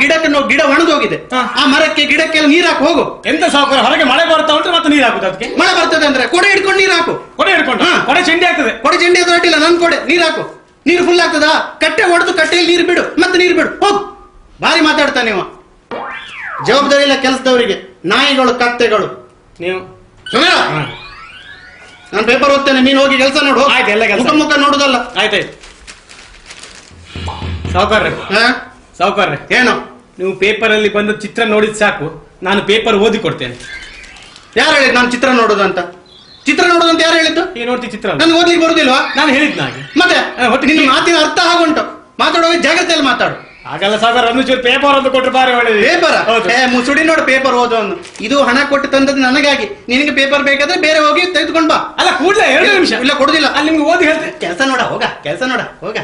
ಗಿಡ ಒಣಗೋಗಿದೆ. ಆ ಮರಕ್ಕೆ ಗಿಡಕ್ಕೆಲ್ಲ ನೀರ್ ಹಾಕು ಹೋಗು. ಎಂತ ಸಾವುಕಾರ, ಹೊರಗೆ ಮಳೆ ಬರ್ತಾ ಉಂಟು ಮತ್ತೆ ನೀರ್ ಹಾಕುದು? ಅದಕ್ಕೆ ಮಳೆ ಬರ್ತದೆ ಅಂದ್ರೆ ಕೊಡೆ ಹಿಡ್ಕೊಂಡು ನೀರ್ ಹಾಕು. ಕೊಡೆ ಹಿಡ್ಕೊಂಡು? ಕೊಡೆ ಚೆಂಡಿ ಆಗ್ತದೆ. ಕೊಡೆ ಚೆಂಡಿ ಅದು ಅಡ್ಡಿಲ್ಲ, ನನ್ ಕೊಡೆ ನೀರ್ ಹಾಕು. ನೀರು ಫುಲ್ ಆಗ್ತದಾ? ಕಟ್ಟೆ ಹೊಡೆದು ಕಟ್ಟೆಯಲ್ಲಿ ನೀರು ಬಿಡು, ಮತ್ತೆ ನೀರು ಬಿಡು, ಹೋಗ್. ಬಾರಿ ಮಾತಾಡ್ತಾನೆ ಇವ. ಜವಾಬ್ದಾರಿ ಇಲ್ಲ ಕೆಲಸದವರಿಗೆ. ನಾಯಿಗಳು ಕತ್ತೆಗಳು ನೀವು. ನಾನು ಪೇಪರ್ ಓದ್ತೇನೆ, ನೀನು ಹೋಗಿ ಕೆಲಸ ನೋಡು. ಆಯ್ತು, ಎಲ್ಲ ಕೆಲಸ ಮುಖ ನೋಡುದಲ್ಲ. ಆಯ್ತಾಯ್ತು. ಸಾವುಕಾರ್ರೆ ಏನು ನೀವು ಪೇಪರ್ ಅಲ್ಲಿ ಬಂದು ಚಿತ್ರ ನೋಡಿದ್ ಸಾಕು, ನಾನು ಪೇಪರ್ ಓದಿ ಕೊಡ್ತೇನೆ. ಯಾರು ಹೇಳಿದ್ ನಾನು ಚಿತ್ರ ನೋಡುದು ಅಂತ? ಚಿತ್ರ ನೋಡುದು ಅಂತ ಯಾರು ಹೇಳಿದ್ದು? ಈ ನೋಡ್ತಿ ಚಿತ್ರ ನನ್ಗೆ ಓದ್ಲಿಕ್ಕೆ ಬರುದಿಲ್ವಾ? ನಾನು ಹೇಳಿದ್ ಹಾಗೆ. ಮತ್ತೆ ನಿನ್ನ ಮಾತಿನ ಅರ್ಥ ಹಾಗುಂಟು. ಮಾತಾಡುವಾಗ ಜಾಗ್ರತೆಯಲ್ಲಿ ಮಾತಾಡು. ಹಾಗಲ್ಲ ಸಾಗರ, ಒಂದು ಪೇಪರ್ ಒಂದು ಕೊಟ್ಟರೆ ಬಾರಿ ಒಳ್ಳೆಯದು. ಪೇಪರ್ ಮುಸುಡಿ ನೋಡು, ಪೇಪರ್ ಓದೋನು. ಇದು ಹಣ ಕೊಟ್ಟು ತಂದದ್ದು ನನಗಾಗಿ. ನಿನಗೆ ಪೇಪರ್ ಬೇಕಾದ್ರೆ ಬೇರೆ ಹೋಗಿ ತೆಗೆದುಕೊಂಡ್ ಬಾ. ಅಲ್ಲ ಕೂಡಲೇ 2 ನಿಮಿಷ. ಇಲ್ಲ ಕೊಡುದಿಲ್ಲ. ಅಲ್ಲಿ ನಿಮ್ಗೆ ಓದಿ ಹೇಳ್ತೇನೆ. ಕೆಲಸ ನೋಡ ಹೋಗ, ಕೆಲಸ ನೋಡ ಹೋಗ.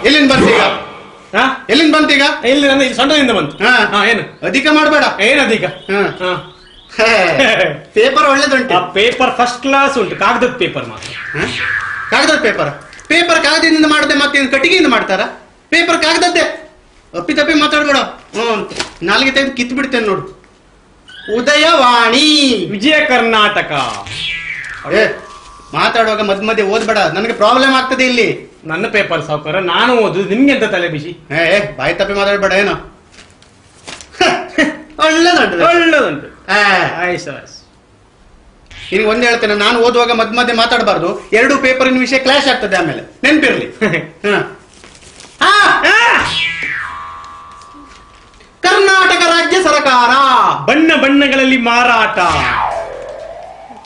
ಎಲ್ಲಿಂದ ಬಂತೀಗ? ಎಲ್ಲಿಂದ ಬಂತೀಗ? ಇಲ್ಲಿ ನನ್ನ ಸೊಂಟದಿಂದ ಬಂತು. ಏನು ಅಧಿಕ ಮಾಡಬೇಡ. ಏನು ಅಧಿಕ? ಪೇಪರ್ ಒಳ್ಳೇದುಂಟು. ಪೇಪರ್ ಫಸ್ಟ್ ಕ್ಲಾಸ್ ಉಂಟು. ಕಾಗದದ ಪೇಪರ್ ಮಾತ್ರ. ಕಾಗದದ ಪೇಪರ್ ಕಾಗದದಿಂದ ಮಾಡದೆ ಮತ್ತೆ ಕಟ್ಟಿಗೆಯಿಂದ ಮಾಡ್ತಾರ? ಪೇಪರ್ ಕಾಗದದ್ದೇ. ಅಪ್ಪಿ ತಪ್ಪಿ ಮಾತಾಡ್ಬೇಡ. ನಾಲ್ಗೆ ತೆಗೆದು ಕಿತ್ತು ಬಿಡ್ತೇನೆ ನೋಡು. ಉದಯವಾಣಿ, ವಿಜಯ ಕರ್ನಾಟಕ. ಮಾತಾಡುವಾಗ ಮಧ್ಯೆ ಓದ್ಬೇಡ, ನನಗೆ ಪ್ರಾಬ್ಲಮ್ ಆಗ್ತದೆ ಇಲ್ಲಿ. ನನ್ನ ಪೇಪರ್ ಸಾವುಕಾರ, ನಾನು ಓದುದು. ನಿಮ್ಗೆ ಎಂತ ತಲೆ ಬಿಸಿ? ಬಾಯಿ ತಪ್ಪಿ ಮಾತಾಡ್ಬೇಡ. ಏನು ಒಳ್ಳೇದುಂಟು. ನಿನಗೆ ಒಂದ್ ಹೇಳ್ತೇನೆ, ನಾನು ಓದುವಾಗ ಮಧ್ಯೆ ಮಾತಾಡಬಾರ್ದು. 2 ಪೇಪರಿನ ವಿಷಯ ಕ್ಲಾಶ್ ಆಗ್ತದೆ, ಆಮೇಲೆ ನೆನ್ಪಿರ್ಲಿ. ಕರ್ನಾಟಕ ರಾಜ್ಯ ಸರ್ಕಾರ ಬಣ್ಣ ಬಣ್ಣಗಳಲ್ಲಿ ಮಾರಾಟ.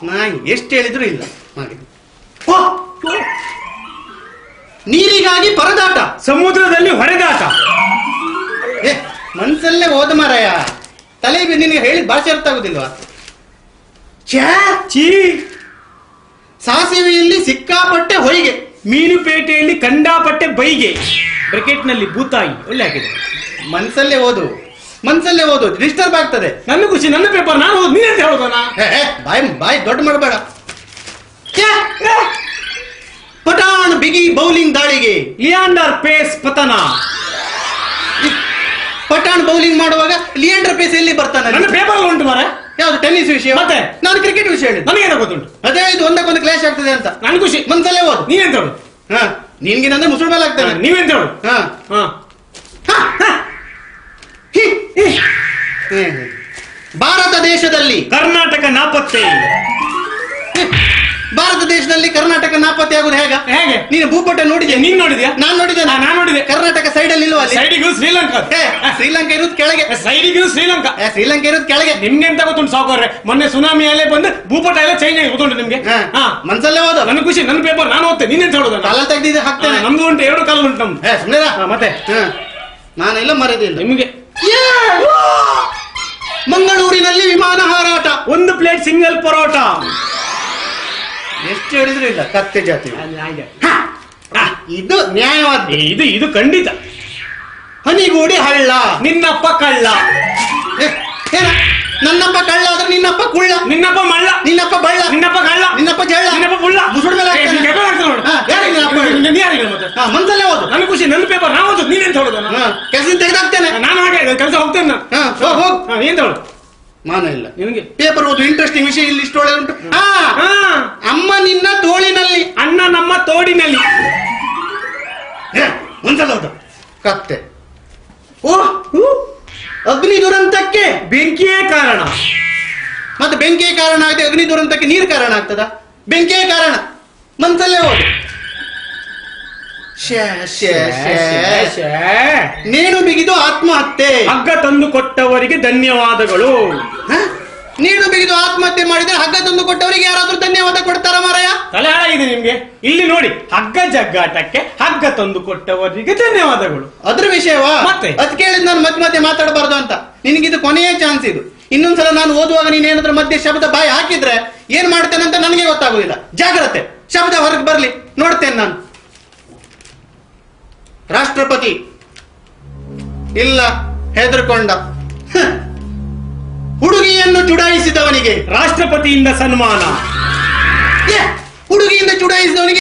ನಾಯಿ ಎಷ್ಟು ಹೇಳಿದ್ರು ಇಲ್ಲ. ನೀರಿಗಾಗಿ ಪರದಾಟ, ಸಮುದ್ರದಲ್ಲಿ ಹೊಡೆದಾಟ. ಮನ್ಸಲ್ಲೇ ಓದ ಮಾರಾಯ. ತಲೆ ನಿನಗೆ ಹೇಳಿದ ಭಾಷೆ ಅರ್ಥ ಆಗುದಿಲ್ವಾ? ಸಾಸಿವೆಯಲ್ಲಿ ಸಿಕ್ಕಾಪಟ್ಟೆ ಹೊಯ್ಗೆ, ಮೀನುಪೇಟೆಯಲ್ಲಿ ಕಂಡಾಪಟ್ಟೆ ಬೈಗೆ, ಬ್ರಾಕೆಟ್ ನಲ್ಲಿ ಭೂತಾಯಿ. ಒಳ್ಳೆ ಹಾಕಿದೆ. ಮನ್ಸಲ್ಲೇ ಓದು, ಡಿಸ್ಟರ್ಬ್ ಆಗ್ತದೆ. ನನ್ನ ಖುಷಿ, ನನ್ನ ಪೇಪರ್ ನಾನು ಓದ್. ನೀನಂತ ಹೇಳೋದನ? ಬಾಯಿ ದೊಡ್ಡ ಮಾಡಬೇಡ. ಪಠಾಣ್ ಬಿಗಿ ಬೌಲಿಂಗ್ ದಾಳಿಗೆ, ಲಿಯಾಂಡರ್ ಪೇಸ್ ಪತನ. ಪಠಾಣ್ ಬೌಲಿಂಗ್ ಮಾಡುವಾಗ ಲಿಯಾಂಡರ್ ಪೇಸ್ ಎಲ್ಲಿ ಬರ್ತಾನೆ? ನನ್ನ ಪೇಪರ್ ಉಂಟು ಮಾರ. ಯಾವ್ದು? ಟೆನ್ನಿಸ್ ವಿಷಯ. ಮತ್ತೆ ನಾನು ಕ್ರಿಕೆಟ್ ವಿಷಯ ಹೇಳಿದ್ದು. ನನಗೇನೋ ಗೊತ್ತುಂಟು. ಅದೇ ಇದು ಒಂದಕ್ಕೊಂದು ಕ್ಲಾಶ್ ಆಗ್ತದೆ ಅಂತ. ನನ್ ಖುಷಿ. ಮನ್ಸಲ್ಲೇ ಓದು. ನೀವೆಂತ ಹೇಳು? ನಿನ್ಗೇನಂದ್ರೆ ಮುಸುಳು ಮೇಲೆ ಆಗ್ತದೆ. ನೀವೆಂತ ಹೇಳು? ಭಾರತ ದೇಶದಲ್ಲಿ ಕರ್ನಾಟಕ ನಾಪತ್ತೆ. ಭಾರತ ದೇಶದಲ್ಲಿ ಕರ್ನಾಟಕ ನಾಪತ್ತೆ ಆಗುದು ಹೇಗೆ? ನೀನು ಭೂಪಟ ನೋಡಿದ್ಯಾ? ನೀನ್ ನೋಡಿದ್ಯಾ? ನಾನು ನೋಡಿದೆ. ಕರ್ನಾಟಕ ಸೈಡ್ ಅಲ್ಲಿ ಇಲ್ವಾ? ಸೈಡಿಗೂ ಶ್ರೀಲಂಕಾ. ಶ್ರೀಲಂಕಾ ಇರೋದು ಕೆಳಗೆ. ಸೈಡಿಗೂ ಶ್ರೀಲಂಕಾ ಇರೋದು ಕೆಳಗೆ. ನಿಮ್ಗೆ ಎಂತ ಗೊತ್ತುಂಟು ಸಾವುಕಾರ್ರೆ? ಮೊನ್ನೆ ಸುನಾಮಿ ಅಲೆ ಬಂದು ಭೂಪಟ ಎಲ್ಲ ಚೇಂಜ್ ಆಗಿ ಗೊತ್ತುಂಟು ನಿಮ್ಗೆ? ಮನ್ಸಲ್ಲೇ ಓದು. ನನ್ನ ಖುಷಿ, ನನ್ನ ಪೇಪರ್ ನಾನು ಓದ್ತೇನೆ. ನೀನೆಂತ ಹೇಳೋದು? ಕಾಲ ತೆಗ್ದಿದ್ದೆ ಹಾಕ್ತೇನೆ. ನಮ್ದು ಉಂಟು, 2 ಕಾಲ ಉಂಟು ನಮ್ದು. ಮತ್ತೆ ನಾನೆಲ್ಲ ಮರೆದಿಲ್ಲ ನಿಮ್ಗೆ. ಮಂಗಳೂರಿನಲ್ಲಿ ವಿಮಾನ ಹಾರಾಟ, 1 ಪ್ಲೇಟ್ ಸಿಂಗಲ್ ಪರೋಟ. ಎಷ್ಟು ಹೇಳಿದ್ರು ಇಲ್ಲ. ಕತ್ತೆ ಜಾತಿ ಇದು ನ್ಯಾಯವಾದ. ಇದು ಖಂಡಿತ. ಹನಿಗೂಡಿ ಹಳ್ಳ, ನಿನ್ನಪ್ಪ ಕಳ್ಳ. ನನ್ನಪ್ಪ ಕಳ್ಳ ಆದ್ರೆ ನಿನ್ನಪ್ಪ ಕುಳ್ಳ, ನಿನ್ನಪ್ಪ ಮಳ್ಳ, ನಿನ್ನಪ್ಪ ಬಳ್ಳ, ನಿನ್ನಪ್ಪ ಕಳ್ಳ, ನಿನ್ನಪ್ಪ ಜಳ್ಳ, ನಿನ್ನಪ್ಪ ಬುಳ್ಳ. ಮುಸುಡ್ ಮೇಲೆ ಮನ್ಸಲ್ಲೇ ಓದು. ನನ್ನ ಖುಷಿ, ನನ್ನ ಪೇಪರ್ ನಾವು ಓದು. ನೀನೆಂತ ಹೇಳೋದು? ಕೆಲಸ ತೆಗೆದಾಕ್ತೇನೆ ನಾನು. ಹಾಗೆ ಕೆಲಸ ಹೋಗ್ತೇನೆ ನಾನು. ಹೋಗ್. ಏನ್ ಹೇಳು? ಮಾನ ಇಲ್ಲ ನಿನಗೆ. ಪೇಪರ್ ಓದು, ಇಂಟ್ರೆಸ್ಟಿಂಗ್ ವಿಷಯ ಇಲ್ಲಿ ಇಷ್ಟು ಒಳ್ಳೆ ಉಂಟು. ಅಮ್ಮ ನಿನ್ನ ತೋಳಿನಲ್ಲಿ, ಅಣ್ಣ ನಮ್ಮ ತೋಡಿನಲ್ಲಿ. ಒಂದ್ಸಲ ಹೋದ ಕತ್ತೆ. ಅಗ್ನಿ ದುರಂತಕ್ಕೆ ಬೆಂಕಿಯೇ ಕಾರಣ. ಮತ್ತೆ ಬೆಂಕಿಯೇ ಕಾರಣ ಆಗಿದೆ, ಅಗ್ನಿ ದುರಂತಕ್ಕೆ ನೀರು ಕಾರಣ ಆಗ್ತದ? ಬೆಂಕಿಯೇ ಕಾರಣ. ಮನ್ಸಲ್ಲೇ ಹೋದು. ನೇಣು ಬಿಗಿದು ಆತ್ಮಹತ್ಯೆ. ಹಗ್ಗ ತಂದು ಕೊಟ್ಟವರಿಗೆ ಧನ್ಯವಾದಗಳು. ನೇಣು ಬಿಗಿದು ಆತ್ಮಹತ್ಯೆ ಮಾಡಿದ್ರೆ ಹಗ್ಗ ತಂದು ಕೊಟ್ಟವರಿಗೆ ಯಾರಾದ್ರೂ ಧನ್ಯವಾದ ಕೊಡ್ತಾರ ಮಾರಾಯ? ತಲೆ ಹಾಳಾಗಿದೆ ನಿಮ್ಗೆ. ಇಲ್ಲಿ ನೋಡಿ, ಹಗ್ಗ ಜಗ್ಗಾಟಕ್ಕೆ ಹಗ್ಗ ತಂದು ಕೊಟ್ಟವರಿಗೆ ಧನ್ಯವಾದಗಳು. ಅದ್ರ ವಿಷಯವಾ? ಮತ್ತೆ ಅದ್ ಕೇಳಿದ್ ನಾನು ಮಧ್ಯೆ ಮಾತಾಡಬಾರ್ದು ಅಂತ. ನಿನಗಿದು ಕೊನೆಯ ಚಾನ್ಸ್ ಇದು. ಇನ್ನೊಂದ್ಸಲ ನಾನು ಓದುವಾಗ ನೀನೇನಾದ್ರೂ ಮಧ್ಯೆ ಶಬ್ದ ಬಾಯಿ ಹಾಕಿದ್ರೆ ಏನ್ ಮಾಡ್ತೇನೆ ಅಂತ ನನಗೆ ಗೊತ್ತಾಗುದಿಲ್ಲ. ಜಾಗ್ರತೆ. ಶಬ್ದ ಹೊರಗೆ ಬರ್ಲಿ ನೋಡ್ತೇನೆ ನಾನು. ರಾಷ್ಟ್ರಪತಿ ಇಲ್ಲ, ಹೆದರ್ಕೊಂಡ. ಹುಡುಗಿಯನ್ನು ಚುಡಾಯಿಸಿದವನಿಗೆ ರಾಷ್ಟ್ರಪತಿಯಿಂದ ಸನ್ಮಾನ. ಚಲಾಯಿಸಿದವನಿಗೆ